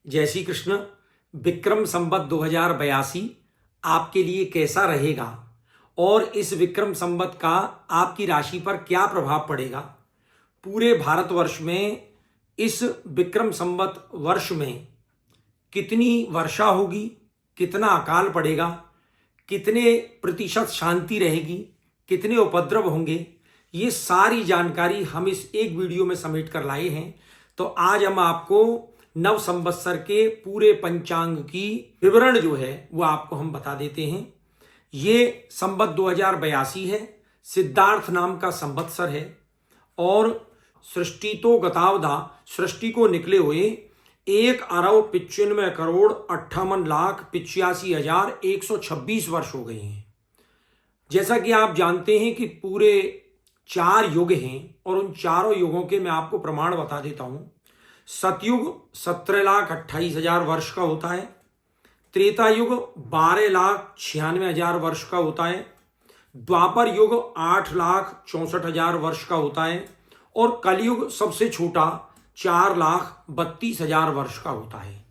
जय श्री कृष्ण। विक्रम संवत 2082 आपके लिए कैसा रहेगा और इस विक्रम संवत का आपकी राशि पर क्या प्रभाव पड़ेगा? पूरे भारतवर्ष में इस विक्रम संवत वर्ष में कितनी वर्षा होगी, कितना अकाल पड़ेगा, कितने प्रतिशत शांति रहेगी, कितने उपद्रव होंगे, ये सारी जानकारी हम इस एक वीडियो में समेट कर लाए हैं। तो आज हम आपको नव संवत्सर के पूरे पंचांग की विवरण जो है वो आपको हम बता देते हैं। ये संवत 2082 है, सिद्धार्थ नाम का संवत्सर है और सृष्टि तो गतावधा, सृष्टि को निकले हुए 1,95,58,85,126 वर्ष हो गए हैं। जैसा कि आप जानते हैं कि पूरे 4 युग हैं और उन चारों युगों के मैं आपको प्रमाण बता देता हूं। सतयुग 17,28,000 वर्ष का होता है, त्रेता युग 12,96,000 वर्ष का होता है, द्वापर युग 8,64,000 वर्ष का होता है और कलयुग सबसे छोटा 4,32,000 वर्ष का होता है।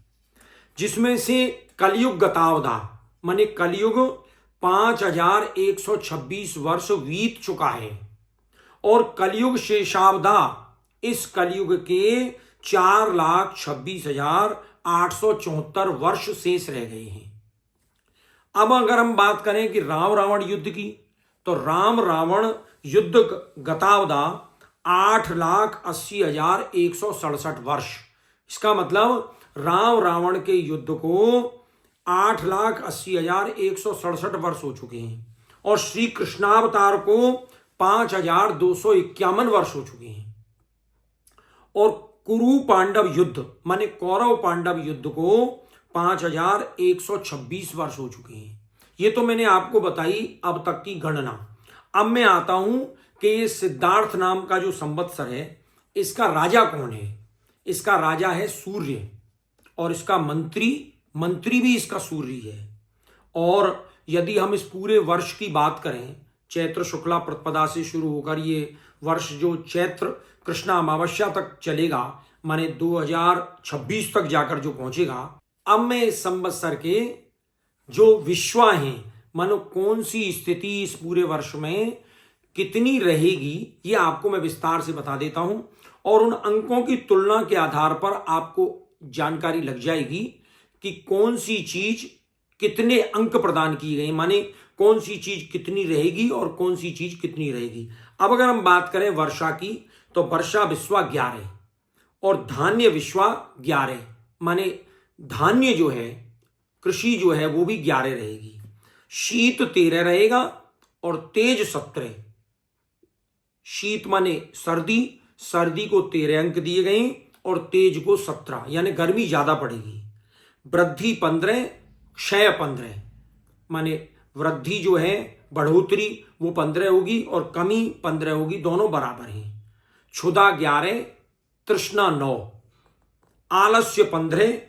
जिसमें से कलयुग गतावधा माने कलयुग 5,126 वर्ष बीत चुका है और कलयुग शेषावधा इस कलयुग के 4,26,874 वर्ष शेष रह गए हैं। अब अगर हम बात करें कि राम रावण युद्ध की, तो राम रावण युद्ध गतावधा 8,80,167 वर्ष। इसका मतलब राम रावण के युद्ध को 8,80,167 वर्ष हो चुके हैं और श्री कृष्णावतार को 5,251 वर्ष हो चुके हैं। और कुरु पांडव युद्ध माने कौरव पांडव युद्ध को 5,126 वर्ष हो चुके हैं। ये तो मैंने आपको बताई अब तक की गणना। अब मैं आता हूं कि ये सिद्धार्थ नाम का जो संवत्सर है, इसका राजा कौन है? इसका राजा है सूर्य और इसका मंत्री भी इसका सूर्य है। और यदि हम इस पूरे वर्ष की बात करें, चैत्र शुक्ला प्रतिपदा से शुरू होकर ये वर्ष जो चैत्र कृष्णा अमावस्या तक चलेगा, माने 2026 तक जाकर जो पहुंचेगा। अब मैं इस संवत्सर के जो विश्वा हैं, मानो कौन सी स्थिति इस पूरे वर्ष में कितनी रहेगी, ये आपको मैं विस्तार से बता देता हूं और उन अंकों की तुलना के आधार पर आपको जानकारी लग जाएगी कि कौन सी चीज कितने अंक प्रदान किए गए, माने कौन सी चीज कितनी रहेगी और कौन सी चीज कितनी रहेगी। अब अगर हम बात करें वर्षा की, तो वर्षा विश्वा 11 और धान्य विश्वा 11, माने धान्य जो है, कृषि जो है वो भी 11 रहेगी। शीत 13 रहेगा और तेज 17। शीत माने सर्दी, सर्दी को 13 अंक दिए गए और तेज को 17, यानी गर्मी ज्यादा पड़ेगी। वृद्धि 15, क्षय 15, माने वृद्धि जो है बढ़ोतरी वो 15 होगी और कमी 15 होगी, दोनों बराबर हैं। क्षुधा 11, तृष्णा 9, आलस्य 15,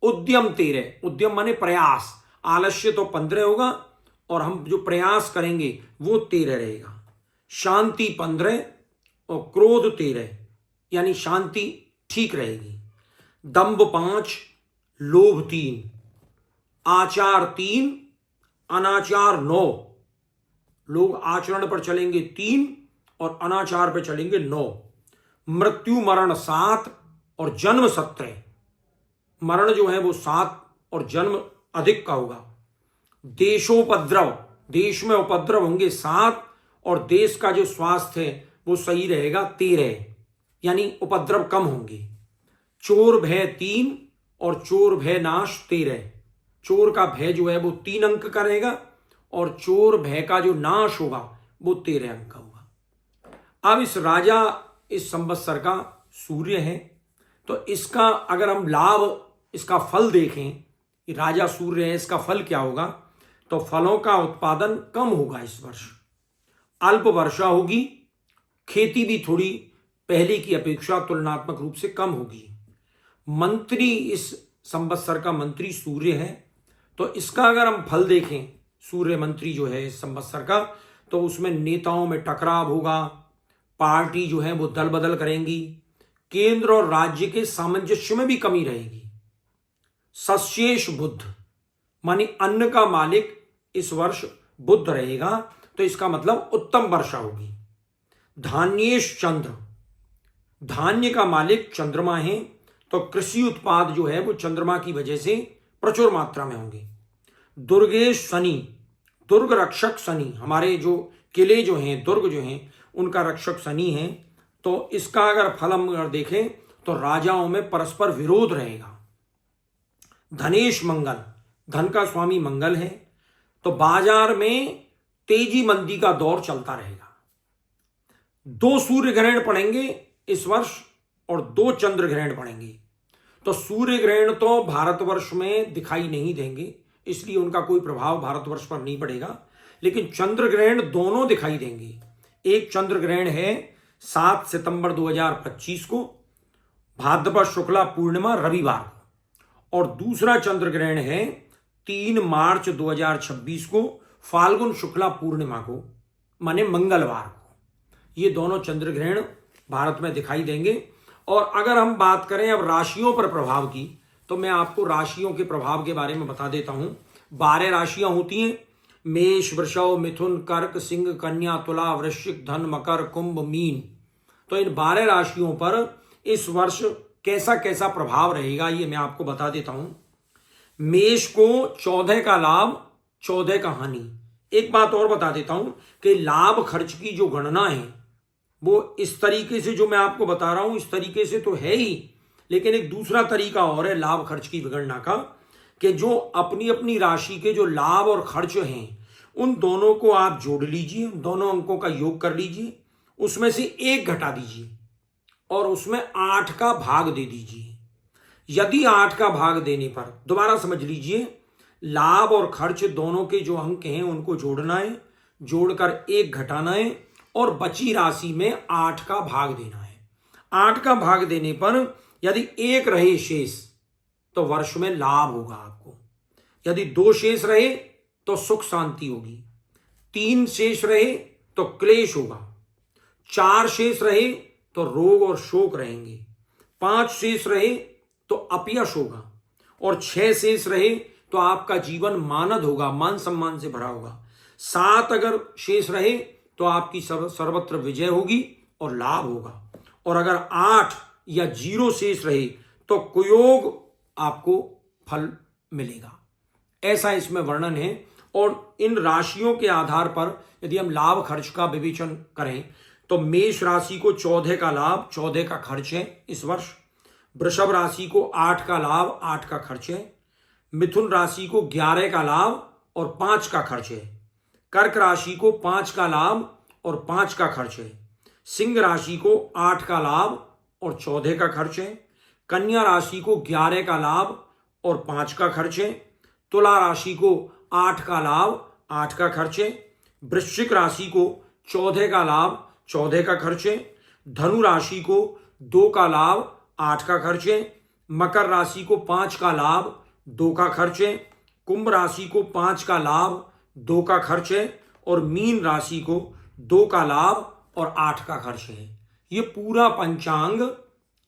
उद्यम 13। उद्यम माने प्रयास, आलस्य तो 15 होगा और हम जो प्रयास करेंगे वो 13 रहेगा। शांति 15 और क्रोध 13, यानी शांति ठीक रहेगी। दंभ 5, लोभ 3, आचार 3, अनाचार 9। लोग आचरण पर चलेंगे 3 और अनाचार पर चलेंगे 9। मृत्यु मरण 7 और जन्म 17। मरण जो है वो 7 और जन्म अधिक का होगा। देशोपद्रव, देश में उपद्रव होंगे 7 और देश का जो स्वास्थ्य है वो सही रहेगा 13, यानी उपद्रव कम होंगे। चोर भय 3 और चोर भय नाश 13। चोर का भय जो है वो 3 अंक का रहेगा और चोर भय का जो नाश होगा वो 13 अंक का होगा। अब इस राजा इस संवत्सर का सूर्य है, तो इसका अगर हम लाभ, इसका फल देखें, राजा सूर्य है, इसका फल क्या होगा? तो फलों का उत्पादन कम होगा इस वर्ष, अल्प वर्षा होगी, खेती भी थोड़ी पहले की अपेक्षा तुलनात्मक रूप से कम होगी। मंत्री इस संवत्सर का मंत्री सूर्य है, तो इसका अगर हम फल देखें, सूर्य मंत्री जो है इस संवत्सर का, तो उसमें नेताओं में टकराव होगा, पार्टी जो है वो दल बदल करेंगी, केंद्र और राज्य के सामंजस्य में भी कमी रहेगी। सस्येश बुध, मानी अन्न का मालिक इस वर्ष बुध रहेगा, तो इसका मतलब उत्तम वर्षा होगी। धान्येश चंद्र, धान्य का मालिक चंद्रमा है, तो कृषि उत्पाद जो है वो चंद्रमा की वजह से प्रचुर मात्रा में होंगे। दुर्गेश शनि, दुर्ग रक्षक शनि, हमारे जो किले जो हैं, दुर्ग जो हैं, उनका रक्षक शनि है, तो इसका अगर फल हम अगर देखें तो राजाओं में परस्पर विरोध रहेगा। धनेश मंगल, धन का स्वामी मंगल है, तो बाजार में तेजी मंदी का दौर चलता रहेगा। 2 सूर्य ग्रहण पड़ेंगे इस वर्ष और 2 चंद्र ग्रहण पड़ेंगे। तो सूर्य ग्रहण तो भारतवर्ष में दिखाई नहीं देंगे, इसलिए उनका कोई प्रभाव भारतवर्ष पर नहीं पड़ेगा, लेकिन चंद्र ग्रहण दोनों दिखाई देंगे। एक चंद्र ग्रहण है 7 सितंबर 2025 को, भाद्रपद शुक्ला पूर्णिमा रविवार को, और दूसरा चंद्र ग्रहण है 3 मार्च 2026 को, फाल्गुन शुक्ला पूर्णिमा को, माने मंगलवार को। ये दोनों चंद्र ग्रहण भारत में दिखाई देंगे। और अगर हम बात करें अब राशियों पर प्रभाव की, तो मैं आपको राशियों के प्रभाव के बारे में बता देता हूं। 12 राशियां होती हैं, मेष, वृषभ, मिथुन, कर्क, सिंह, कन्या, तुला, वृश्चिक, धन, मकर, कुंभ, मीन। तो इन 12 राशियों पर इस वर्ष कैसा कैसा प्रभाव रहेगा ये मैं आपको बता देता हूं। मेष को 14 का लाभ, 14 का हानि। एक बात और बता देता हूं कि लाभ खर्च की जो गणना है वो इस तरीके से जो मैं आपको बता रहा हूं इस तरीके से तो है ही, लेकिन एक दूसरा तरीका और है लाभ खर्च की गणना का, कि जो अपनी अपनी राशि के जो लाभ और खर्च हैं उन दोनों को आप जोड़ लीजिए, दोनों अंकों का योग कर लीजिए, उसमें से 1 घटा दीजिए और उसमें 8 का भाग दे दीजिए। यदि 8 का भाग देने पर, दोबारा समझ लीजिए, लाभ और खर्च दोनों के जो अंक हैं उनको जोड़ना है, जोड़कर 1 घटाना है और बची राशि में 8 का भाग देना है। 8 का भाग देने पर यदि 1 रहे शेष तो वर्ष में लाभ होगा आपको, यदि 2 शेष रहे तो सुख शांति होगी, 3 शेष रहे तो क्लेश होगा, 4 शेष रहे तो रोग और शोक रहेंगे, 5 शेष रहे तो अपयश होगा, और 6 शेष रहे तो आपका जीवन मानद होगा, मान सम्मान से भरा होगा, 7 अगर शेष रहे तो आपकी सर्वत्र विजय होगी और लाभ होगा, और अगर 8 या 0 शेष रहे तो कुयोग आपको फल मिलेगा। ऐसा इसमें वर्णन है। और इन राशियों के आधार पर यदि हम लाभ खर्च का विवेचन करें तो मेष राशि को 14 का लाभ, 14 का खर्च है इस वर्ष। वृषभ राशि को 8 का लाभ, 8 का खर्च है। मिथुन राशि को 11 का लाभ और 5 का खर्च है। कर्क राशि को 5 का लाभ और 5 का खर्च है। सिंह राशि को 8 का लाभ और 14 का खर्च है। कन्या राशि को 11 का लाभ और 5 का खर्च है। तुला राशि को 8 का लाभ, 8 का खर्च है। वृश्चिक राशि को 14 का लाभ, 14 का खर्च है। धनु राशि को 2 का लाभ, 8 का खर्च है। मकर राशि को 5 का लाभ, 2 का खर्च है। कुंभ राशि को 5 का लाभ, 2 का खर्च है। और मीन राशि को 2 का लाभ और 8 का खर्च है। ये पूरा पंचांग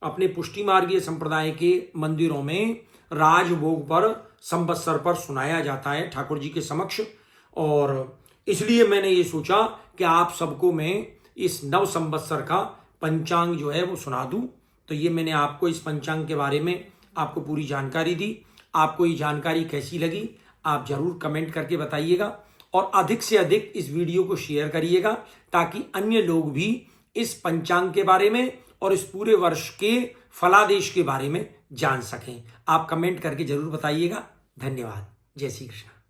अपने पुष्टि मार्गीय संप्रदाय के मंदिरों में राजभोग पर संवत्सर पर सुनाया जाता है ठाकुर जी के समक्ष। और इसलिए मैंने ये सोचा कि आप सबको मैं इस नव संवत्सर का पंचांग जो है वो सुना दूं। तो ये मैंने आपको इस पंचांग के बारे में आपको पूरी जानकारी दी। आपको ये जानकारी कैसी लगी आप जरूर कमेंट करके बताइएगा, और अधिक से अधिक इस वीडियो को शेयर करिएगा ताकि अन्य लोग भी इस पंचांग के बारे में और इस पूरे वर्ष के फलादेश के बारे में जान सकें। आप कमेंट करके जरूर बताइएगा। धन्यवाद। जय श्री कृष्ण।